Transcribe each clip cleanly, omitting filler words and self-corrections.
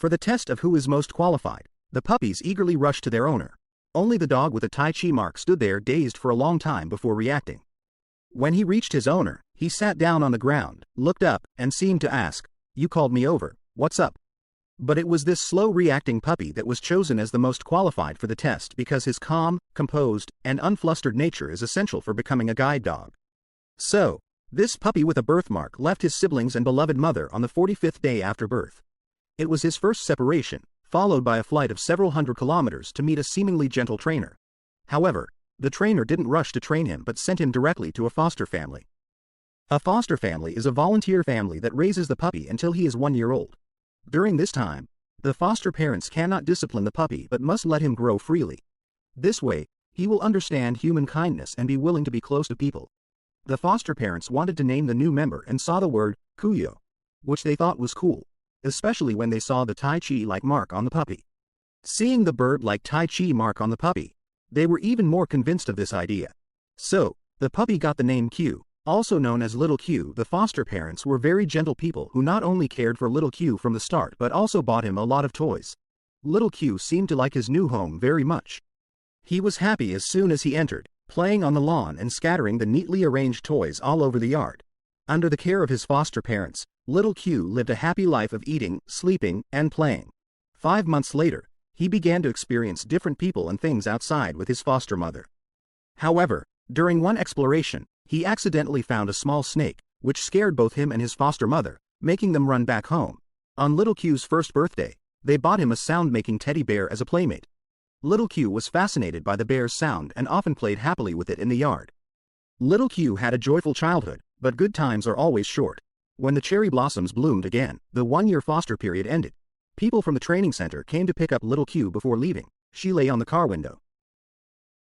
For the test of who is most qualified, the puppies eagerly rushed to their owner. Only the dog with a Tai Chi mark stood there dazed for a long time before reacting. When he reached his owner, he sat down on the ground, looked up, and seemed to ask, "You called me over, what's up?" But it was this slow-reacting puppy that was chosen as the most qualified for the test because his calm, composed, and unflustered nature is essential for becoming a guide dog. So, this puppy with a birthmark left his siblings and beloved mother on the 45th day after birth. It was his first separation, followed by a flight of several hundred kilometers to meet a seemingly gentle trainer. However, the trainer didn't rush to train him but sent him directly to a foster family. A foster family is a volunteer family that raises the puppy until he is 1 year old. During this time, the foster parents cannot discipline the puppy but must let him grow freely. This way, he will understand human kindness and be willing to be close to people. The foster parents wanted to name the new member and saw the word Kuyo, which they thought was cool, especially when they saw the Tai Chi-like mark on the puppy. Seeing the bird-like Tai Chi mark on the puppy, they were even more convinced of this idea. So, the puppy got the name Q. Also known as Little Q. The foster parents were very gentle people who not only cared for Little Q from the start but also bought him a lot of toys. Little Q seemed to like his new home very much. He was happy as soon as he entered, playing on the lawn and scattering the neatly arranged toys all over the yard. Under the care of his foster parents, Little Q lived a happy life of eating, sleeping, and playing. 5 months later, he began to experience different people and things outside with his foster mother. However, during one exploration, he accidentally found a small snake, which scared both him and his foster mother, making them run back home. On Little Q's first birthday, they bought him a sound-making teddy bear as a playmate. Little Q was fascinated by the bear's sound and often played happily with it in the yard. Little Q had a joyful childhood, but good times are always short. When the cherry blossoms bloomed again, the 1-year foster period ended. People from the training center came to pick up Little Q before leaving. She lay on the car window.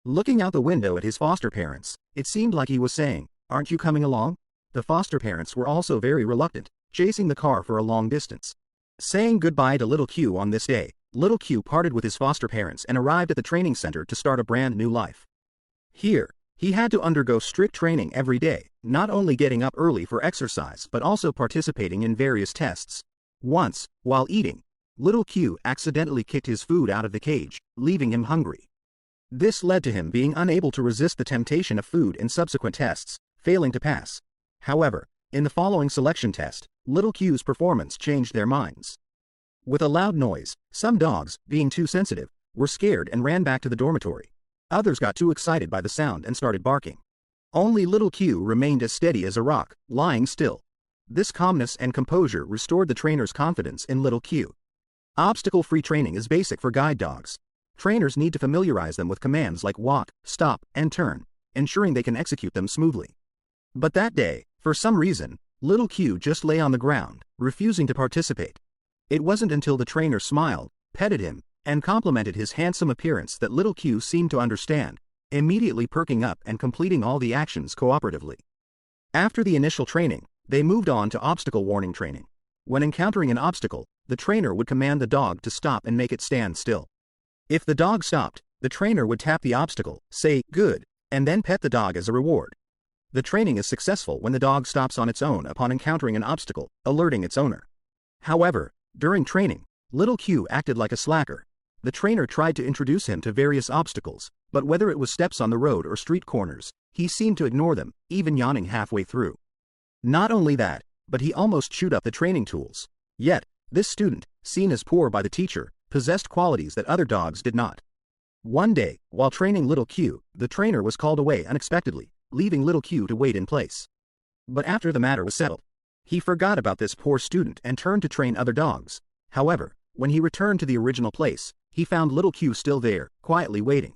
Looking out the window at his foster parents, it seemed like he was saying, "Aren't you coming along?" The foster parents were also very reluctant, chasing the car for a long distance. Saying goodbye to Little Q on this day, Little Q parted with his foster parents and arrived at the training center to start a brand new life. Here, he had to undergo strict training every day, not only getting up early for exercise but also participating in various tests. Once, while eating, Little Q accidentally kicked his food out of the cage, leaving him hungry. This led to him being unable to resist the temptation of food in subsequent tests, failing to pass. However, in the following selection test, Little Q's performance changed their minds. With a loud noise, some dogs, being too sensitive, were scared and ran back to the dormitory. Others got too excited by the sound and started barking. Only Little Q remained as steady as a rock, lying still. This calmness and composure restored the trainer's confidence in Little Q. Obstacle-free training is basic for guide dogs. Trainers need to familiarize them with commands like walk, stop, and turn, ensuring they can execute them smoothly. But that day, for some reason, Little Q just lay on the ground, refusing to participate. It wasn't until the trainer smiled, petted him, and complimented his handsome appearance that Little Q seemed to understand, immediately perking up and completing all the actions cooperatively. After the initial training, they moved on to obstacle warning training. When encountering an obstacle, the trainer would command the dog to stop and make it stand still. If the dog stopped, the trainer would tap the obstacle, say, "Good," and then pet the dog as a reward. The training is successful when the dog stops on its own upon encountering an obstacle, alerting its owner. However, during training, Little Q acted like a slacker. The trainer tried to introduce him to various obstacles, but whether it was steps on the road or street corners, he seemed to ignore them, even yawning halfway through. Not only that, but he almost chewed up the training tools. Yet, this student, seen as poor by the teacher, possessed qualities that other dogs did not. One day, while training Little Q, the trainer was called away unexpectedly, leaving Little Q to wait in place. But after the matter was settled, he forgot about this poor student and turned to train other dogs. However, when he returned to the original place, he found Little Q still there, quietly waiting.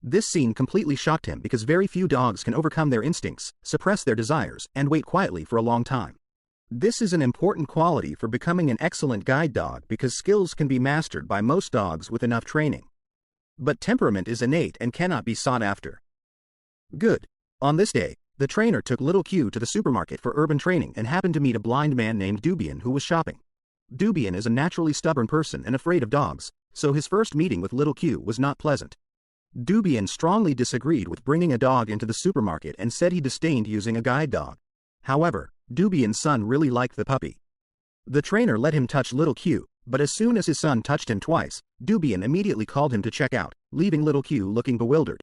This scene completely shocked him because very few dogs can overcome their instincts, suppress their desires, and wait quietly for a long time. This is an important quality for becoming an excellent guide dog because skills can be mastered by most dogs with enough training. But temperament is innate and cannot be sought after. Good. On this day, the trainer took Little Q to the supermarket for urban training and happened to meet a blind man named Dubian who was shopping. Dubian is a naturally stubborn person and afraid of dogs, so his first meeting with Little Q was not pleasant. Dubian strongly disagreed with bringing a dog into the supermarket and said he disdained using a guide dog. However, Dubian's son really liked the puppy. The trainer let him touch Little Q, But as soon as his son touched him twice, Dubian immediately called him to check out, leaving little Q looking bewildered.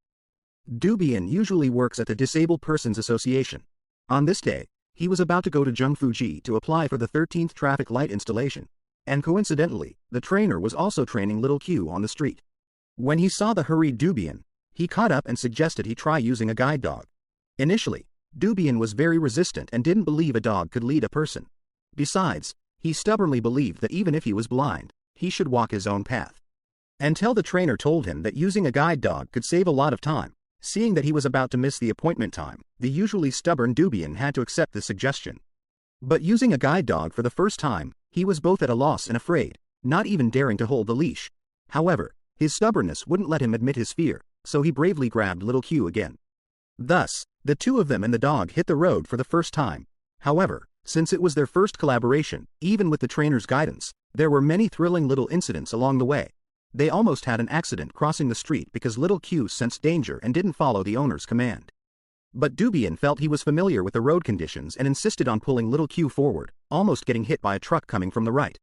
Dubian usually works at the Disabled Persons Association. On this day, he was about to go to Zhengfuji to apply for the 13th traffic light installation, and coincidentally, the trainer was also training little Q on the street. When he saw the hurried Dubian, he caught up and suggested he try using a guide dog. Initially, Dubian was very resistant and didn't believe a dog could lead a person. Besides, he stubbornly believed that even if he was blind, he should walk his own path. Until the trainer told him that using a guide dog could save a lot of time. Seeing that he was about to miss the appointment time, the usually stubborn Dubian had to accept the suggestion. But using a guide dog for the first time, he was both at a loss and afraid, not even daring to hold the leash. However, his stubbornness wouldn't let him admit his fear, so he bravely grabbed little Q again. Thus, the two of them and the dog hit the road for the first time. However, since it was their first collaboration, even with the trainer's guidance, there were many thrilling little incidents along the way. They almost had an accident crossing the street because little Q sensed danger and didn't follow the owner's command. But Dubian felt he was familiar with the road conditions and insisted on pulling little Q forward, almost getting hit by a truck coming from the right.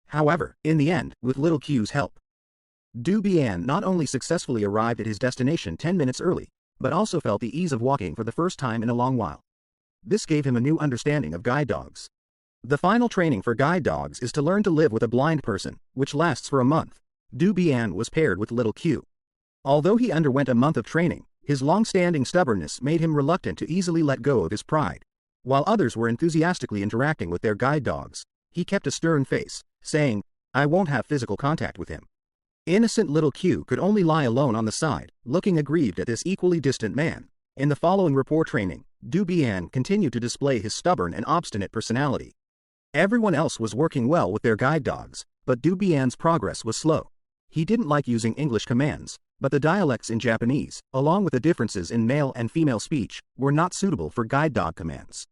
However, in the end, with little Q's help, Dubian not only successfully arrived at his destination 10 minutes early, but also felt the ease of walking for the first time in a long while. This gave him a new understanding of guide dogs. The final training for guide dogs is to learn to live with a blind person, which lasts for a month. Dubian was paired with little Q. Although he underwent a month of training, his long-standing stubbornness made him reluctant to easily let go of his pride. While others were enthusiastically interacting with their guide dogs, he kept a stern face, saying, "I won't have physical contact with him." Innocent little Q could only lie alone on the side, looking aggrieved at this equally distant man. In the following rapport training, Dubian continued to display his stubborn and obstinate personality. Everyone else was working well with their guide dogs, but Dubian's progress was slow. He didn't like using English commands, but the dialects in Japanese, along with the differences in male and female speech, were not suitable for guide dog commands.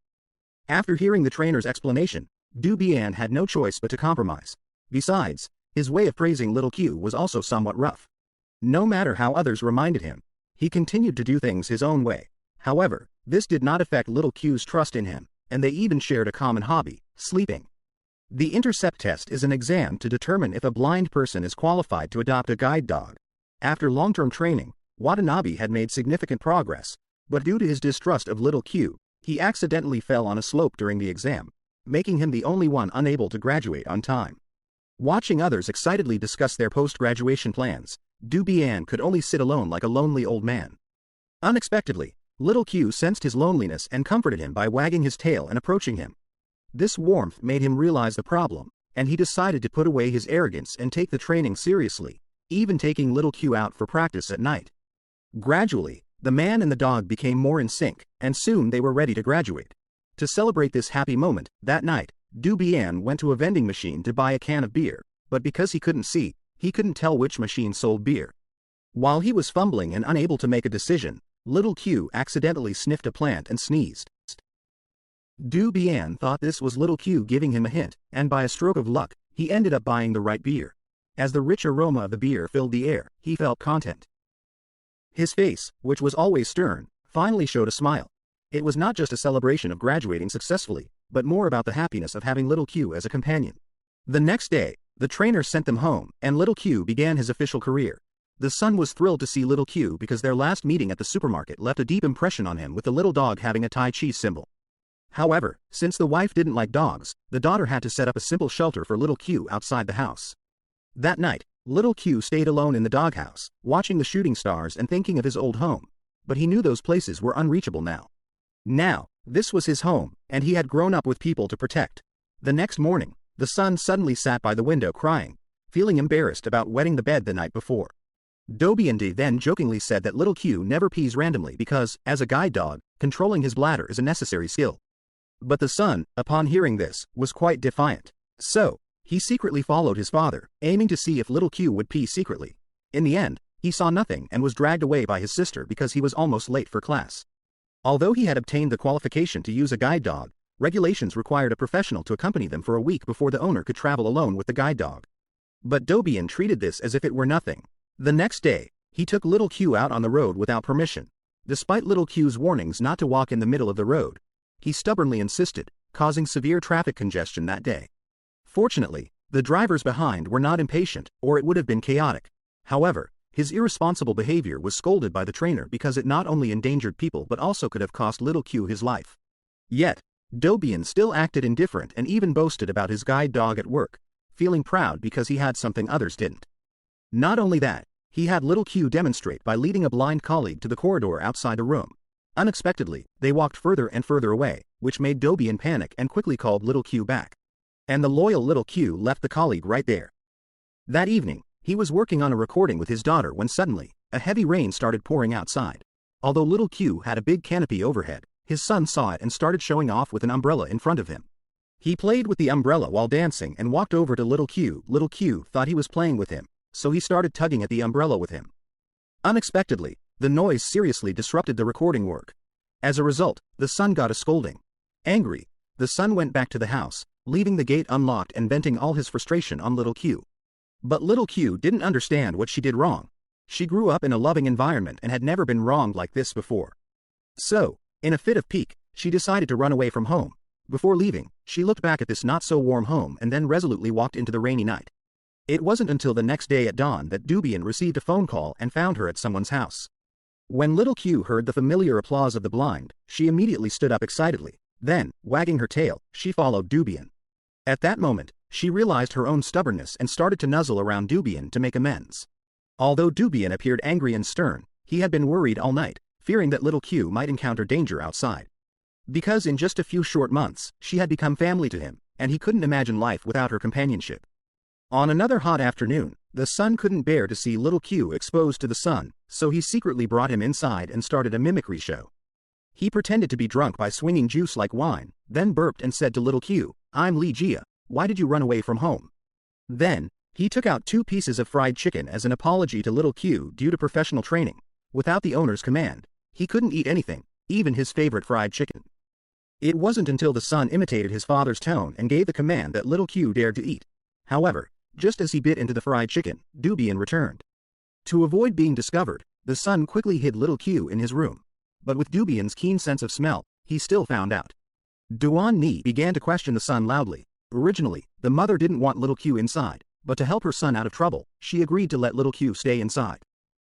After hearing the trainer's explanation, Dubian had no choice but to compromise. Besides, his way of praising little Q was also somewhat rough. No matter how others reminded him, he continued to do things his own way. However, this did not affect little Q's trust in him, and they even shared a common hobby, sleeping. The intercept test is an exam to determine if a blind person is qualified to adopt a guide dog. After long-term training, Watanabe had made significant progress, but due to his distrust of little Q, he accidentally fell on a slope during the exam, making him the only one unable to graduate on time. Watching others excitedly discuss their post-graduation plans, Dubian could only sit alone like a lonely old man. Unexpectedly, little Q sensed his loneliness and comforted him by wagging his tail and approaching him. This warmth made him realize the problem, and he decided to put away his arrogance and take the training seriously, even taking little Q out for practice at night. Gradually, the man and the dog became more in sync, and soon they were ready to graduate. To celebrate this happy moment, that night, Dubian went to a vending machine to buy a can of beer, but because he couldn't see, he couldn't tell which machine sold beer. While he was fumbling and unable to make a decision, little Q accidentally sniffed a plant and sneezed. Dubian thought this was little Q giving him a hint, and by a stroke of luck, he ended up buying the right beer. As the rich aroma of the beer filled the air, he felt content. His face, which was always stern, finally showed a smile. It was not just a celebration of graduating successfully, but more about the happiness of having little Q as a companion. The next day, the trainer sent them home, and little Q began his official career. The son was thrilled to see little Q because their last meeting at the supermarket left a deep impression on him with the little dog having a Tai Chi symbol. However, since the wife didn't like dogs, the daughter had to set up a simple shelter for little Q outside the house. That night, little Q stayed alone in the doghouse, watching the shooting stars and thinking of his old home. But he knew those places were unreachable now. Now, this was his home, and he had grown up with people to protect. The next morning, the son suddenly sat by the window crying, feeling embarrassed about wetting the bed the night before. Dobiandi then jokingly said that little Q never pees randomly because, as a guide dog, controlling his bladder is a necessary skill. But the son, upon hearing this, was quite defiant. So, he secretly followed his father, aiming to see if little Q would pee secretly. In the end, he saw nothing and was dragged away by his sister because he was almost late for class. Although he had obtained the qualification to use a guide dog, regulations required a professional to accompany them for a week before the owner could travel alone with the guide dog. But Dobian treated this as if it were nothing. The next day, he took little Q out on the road without permission. Despite little Q's warnings not to walk in the middle of the road, he stubbornly insisted, causing severe traffic congestion that day. Fortunately, The drivers behind were not impatient, or it would have been chaotic. However, his irresponsible behavior was scolded by the trainer because it not only endangered people but also could have cost little Q his life. Yet, Dobian still acted indifferent and even boasted about his guide dog at work, feeling proud because he had something others didn't. Not only that, he had little Q demonstrate by leading a blind colleague to the corridor outside the room. Unexpectedly, they walked further and further away, which made Dobian panic and quickly called little Q back. And the loyal little Q left the colleague right there. That evening, he was working on a recording with his daughter when suddenly, a heavy rain started pouring outside. Although little Q had a big canopy overhead, his son saw it and started showing off with an umbrella in front of him. He played with the umbrella while dancing and walked over to little Q. Little Q thought he was playing with him, so he started tugging at the umbrella with him. Unexpectedly, the noise seriously disrupted the recording work. As a result, the son got a scolding. Angry, the son went back to the house, leaving the gate unlocked and venting all his frustration on little Q. But little Q didn't understand what she did wrong. She grew up in a loving environment and had never been wronged like this before. So, in a fit of pique, she decided to run away from home. Before leaving, she looked back at this not-so-warm home and then resolutely walked into the rainy night. It wasn't until the next day at dawn that Dobian received a phone call and found her at someone's house. When little Q heard the familiar applause of the blind, she immediately stood up excitedly. Then, wagging her tail, she followed Dobian. At that moment, she realized her own stubbornness and started to nuzzle around Dobian to make amends. Although Dobian appeared angry and stern, he had been worried all night, fearing that little Q might encounter danger outside. Because in just a few short months, she had become family to him, and he couldn't imagine life without her companionship. On another hot afternoon, the son couldn't bear to see little Q exposed to the sun, so he secretly brought him inside and started a mimicry show. He pretended to be drunk by swinging juice like wine, then burped and said to little Q, "I'm Lee Jia, why did you run away from home?" Then, he took out 2 pieces of fried chicken as an apology to little Q due to professional training. Without the owner's command, he couldn't eat anything, even his favorite fried chicken. It wasn't until the son imitated his father's tone and gave the command that little Q dared to eat. However, just as he bit into the fried chicken, Dobian returned. To avoid being discovered, the son quickly hid little Q in his room. But with Dobian's keen sense of smell, he still found out. Duan Ni began to question the son loudly. Originally, the mother didn't want little Q inside, but to help her son out of trouble, she agreed to let little Q stay inside.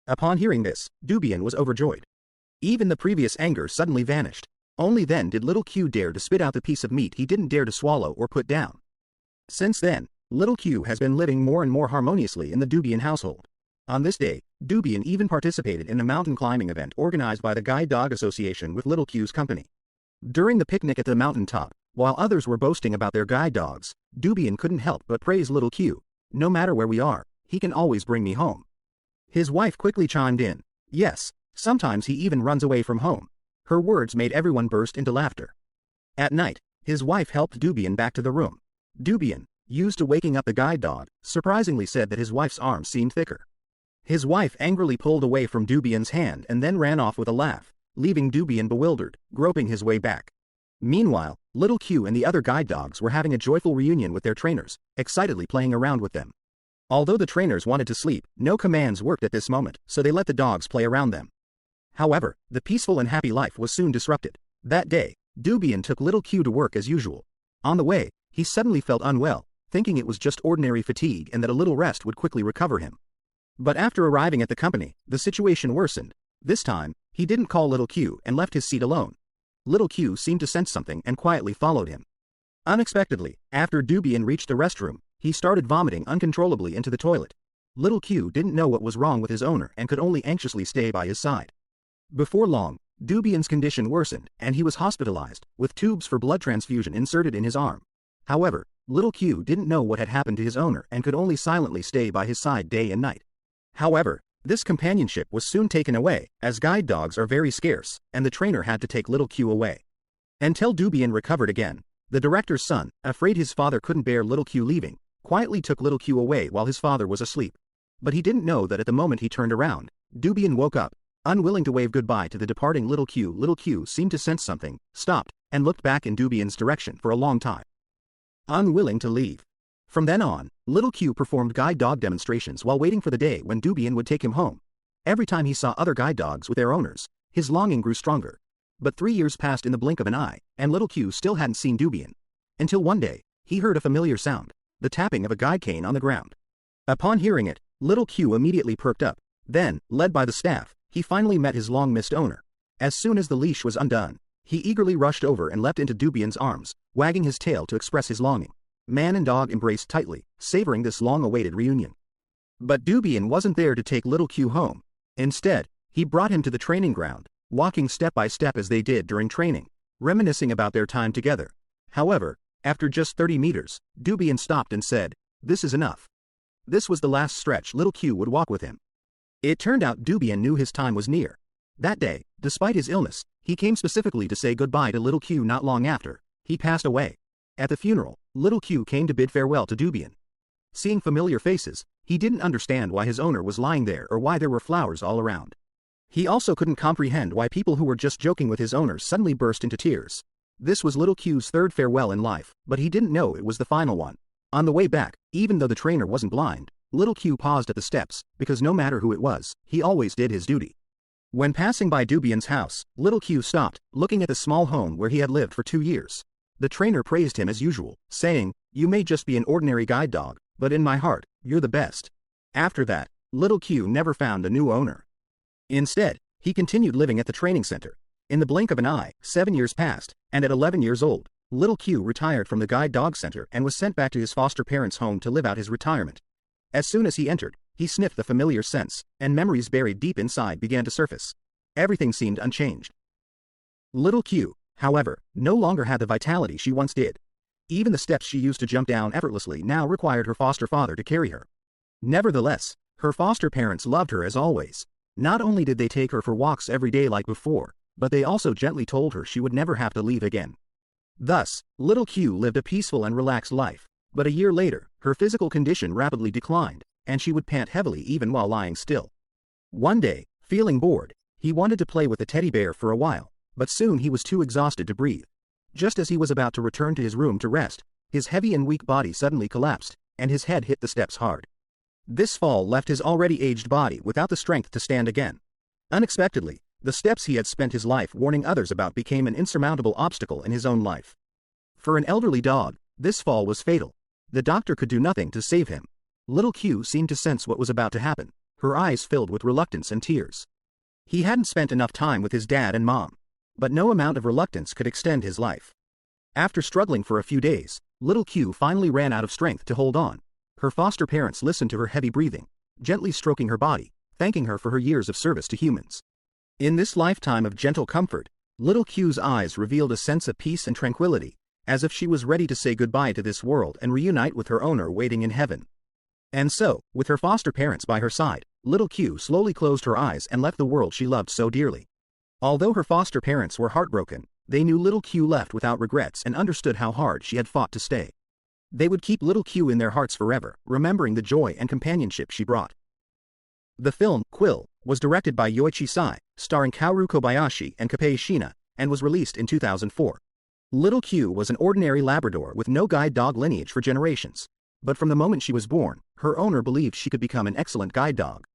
Upon hearing this, Dobian was overjoyed. Even the previous anger suddenly vanished. Only then did little Q dare to spit out the piece of meat he didn't dare to swallow or put down. Since then, little Q has been living more and more harmoniously in the Dobian household. On this day, Dobian even participated in a mountain climbing event organized by the Guide Dog Association with little Q's company. During the picnic at the mountain top, while others were boasting about their guide dogs, Dobian couldn't help but praise little Q. "No matter where we are, he can always bring me home." His wife quickly chimed in. "Yes, sometimes he even runs away from home." Her words made everyone burst into laughter. At night, his wife helped Dobian back to the room. Dobian, used to waking up the guide dog, surprisingly said that his wife's arms seemed thicker. His wife angrily pulled away from Dobian's hand and then ran off with a laugh, leaving Dobian bewildered, groping his way back. Meanwhile, little Q and the other guide dogs were having a joyful reunion with their trainers, excitedly playing around with them. Although the trainers wanted to sleep, no commands worked at this moment, so they let the dogs play around them. However, the peaceful and happy life was soon disrupted. That day, Dobian took little Q to work as usual. On the way, he suddenly felt unwell, thinking it was just ordinary fatigue and that a little rest would quickly recover him. But after arriving at the company, the situation worsened. This time, he didn't call little Q and left his seat alone. Little Q seemed to sense something and quietly followed him. Unexpectedly, after Dobian reached the restroom, he started vomiting uncontrollably into the toilet. Little Q didn't know what was wrong with his owner and could only anxiously stay by his side. Before long, Dobian's condition worsened and he was hospitalized, with tubes for blood transfusion inserted in his arm. However, little Q didn't know what had happened to his owner and could only silently stay by his side day and night. However, this companionship was soon taken away, as guide dogs are very scarce, and the trainer had to take little Q away. Until Dobian recovered again, the director's son, afraid his father couldn't bear little Q leaving, quietly took little Q away while his father was asleep. But he didn't know that at the moment he turned around, Dobian woke up, unwilling to wave goodbye to the departing little Q. Little Q seemed to sense something, stopped, and looked back in Dobian's direction for a long time, unwilling to leave. From then on, little Q performed guide dog demonstrations while waiting for the day when Dobian would take him home. Every time he saw other guide dogs with their owners, his longing grew stronger. But 3 years passed in the blink of an eye, and little Q still hadn't seen Dobian. Until one day, he heard a familiar sound. the tapping of a guide cane on the ground. Upon hearing it, little Q immediately perked up. Then, led by the staff, he finally met his long-missed owner. As soon as the leash was undone, he eagerly rushed over and leapt into Dubian's arms, wagging his tail to express his longing. Man and dog embraced tightly, savoring this long-awaited reunion. But Dubian wasn't there to take little Q home. Instead, he brought him to the training ground, walking step by step as they did during training, reminiscing about their time together. However, after just 30 meters, Dubian stopped and said, "This is enough." This was the last stretch little Q would walk with him. It turned out Dubian knew his time was near. That day, despite his illness, he came specifically to say goodbye to little Q. Not long after, he passed away. At the funeral, little Q came to bid farewell to Dubian. Seeing familiar faces, he didn't understand why his owner was lying there or why there were flowers all around. He also couldn't comprehend why people who were just joking with his owner suddenly burst into tears. This was little Q's third farewell in life, but he didn't know it was the final one. On the way back, even though the trainer wasn't blind, little Q paused at the steps, because no matter who it was, he always did his duty. When passing by Dubian's house, little Q stopped, looking at the small home where he had lived for 2 years. The trainer praised him as usual, saying, "You may just be an ordinary guide dog, but in my heart, you're the best." After that, little Q never found a new owner. Instead, he continued living at the training center. In the blink of an eye, 7 years passed, and at 11 years old, little Q retired from the guide dog center and was sent back to his foster parents' home to live out his retirement. As soon as he entered, he sniffed the familiar scents, and memories buried deep inside began to surface. Everything seemed unchanged. Little Q, however, no longer had the vitality she once did. Even the steps she used to jump down effortlessly now required her foster father to carry her. Nevertheless, her foster parents loved her as always. Not only did they take her for walks every day like before, but they also gently told her she would never have to leave again. Thus, little Q lived a peaceful and relaxed life, but a year later, her physical condition rapidly declined, and she would pant heavily even while lying still. One day, feeling bored, he wanted to play with the teddy bear for a while, but soon he was too exhausted to breathe. Just as he was about to return to his room to rest, his heavy and weak body suddenly collapsed, and his head hit the steps hard. This fall left his already aged body without the strength to stand again. Unexpectedly, the steps he had spent his life warning others about became an insurmountable obstacle in his own life. For an elderly dog, this fall was fatal. The doctor could do nothing to save him. Little Q seemed to sense what was about to happen, her eyes filled with reluctance and tears. He hadn't spent enough time with his dad and mom, but no amount of reluctance could extend his life. After struggling for a few days, little Q finally ran out of strength to hold on. Her foster parents listened to her heavy breathing, gently stroking her body, thanking her for her years of service to humans. In this lifetime of gentle comfort, little Q's eyes revealed a sense of peace and tranquility, as if she was ready to say goodbye to this world and reunite with her owner waiting in heaven. And so, with her foster parents by her side, little Q slowly closed her eyes and left the world she loved so dearly. Although her foster parents were heartbroken, they knew little Q left without regrets and understood how hard she had fought to stay. They would keep little Q in their hearts forever, remembering the joy and companionship she brought. The film, Quill, was directed by Yoichi Sai, starring Kaoru Kobayashi and Kappei Shina, and was released in 2004. Little Q was an ordinary Labrador with no guide dog lineage for generations. But from the moment she was born, her owner believed she could become an excellent guide dog.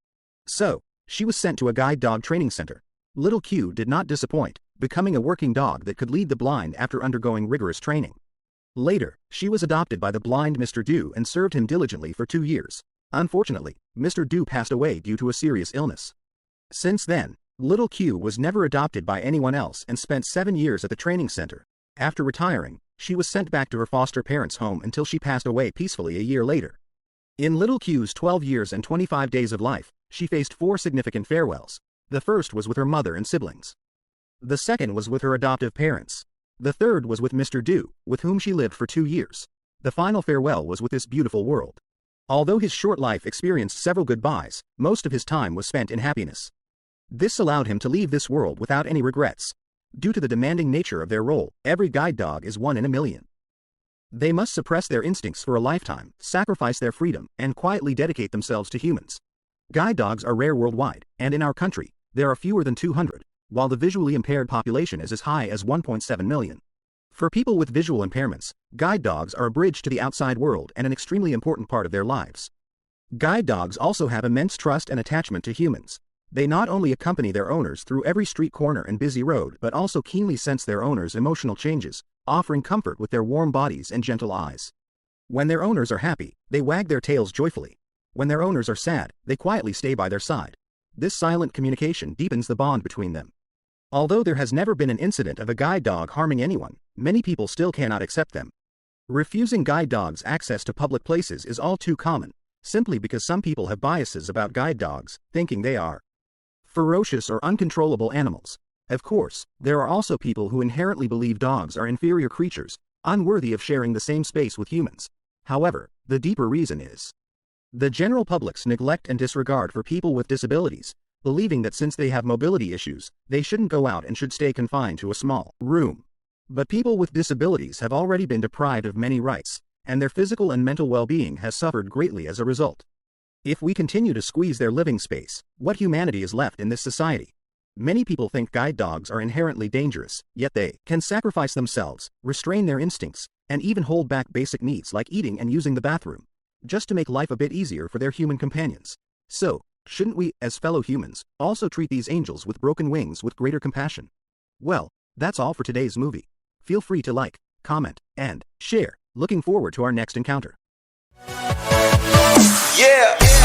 So, she was sent to a guide dog training center. Little Q did not disappoint, becoming a working dog that could lead the blind after undergoing rigorous training. Later, she was adopted by the blind Mr. Du and served him diligently for 2 years. Unfortunately, Mr. Du passed away due to a serious illness. Since then, little Q was never adopted by anyone else and spent 7 years at the training center. After retiring, she was sent back to her foster parents' home until she passed away peacefully a year later. In little Q's 12 years and 25 days of life, she faced 4 significant farewells. The first was with her mother and siblings. The second was with her adoptive parents. The third was with Mr. Du, with whom she lived for 2 years. The final farewell was with this beautiful world. Although his short life experienced several goodbyes, most of his time was spent in happiness. This allowed him to leave this world without any regrets. Due to the demanding nature of their role, every guide dog is 1 in a million. They must suppress their instincts for a lifetime, sacrifice their freedom, and quietly dedicate themselves to humans. Guide dogs are rare worldwide, and in our country, there are fewer than 200, while the visually impaired population is as high as 1.7 million. For people with visual impairments, guide dogs are a bridge to the outside world and an extremely important part of their lives. Guide dogs also have immense trust and attachment to humans. They not only accompany their owners through every street corner and busy road but also keenly sense their owners' emotional changes, offering comfort with their warm bodies and gentle eyes. When their owners are happy, they wag their tails joyfully. When their owners are sad, they quietly stay by their side. This silent communication deepens the bond between them. Although there has never been an incident of a guide dog harming anyone, many people still cannot accept them. Refusing guide dogs access to public places is all too common, simply because some people have biases about guide dogs, thinking they are ferocious or uncontrollable animals. Of course, there are also people who inherently believe dogs are inferior creatures, unworthy of sharing the same space with humans. However, the deeper reason is the general public's neglect and disregard for people with disabilities, believing that since they have mobility issues, they shouldn't go out and should stay confined to a small room. But people with disabilities have already been deprived of many rights, and their physical and mental well-being has suffered greatly as a result. If we continue to squeeze their living space, what humanity is left in this society? Many people think guide dogs are inherently dangerous, yet they can sacrifice themselves, restrain their instincts, and even hold back basic needs like eating and using the bathroom, just to make life a bit easier for their human companions. So, shouldn't we, as fellow humans, also treat these angels with broken wings with greater compassion? Well, that's all for today's movie. Feel free to like, comment, and share. Looking forward to our next encounter. Yeah.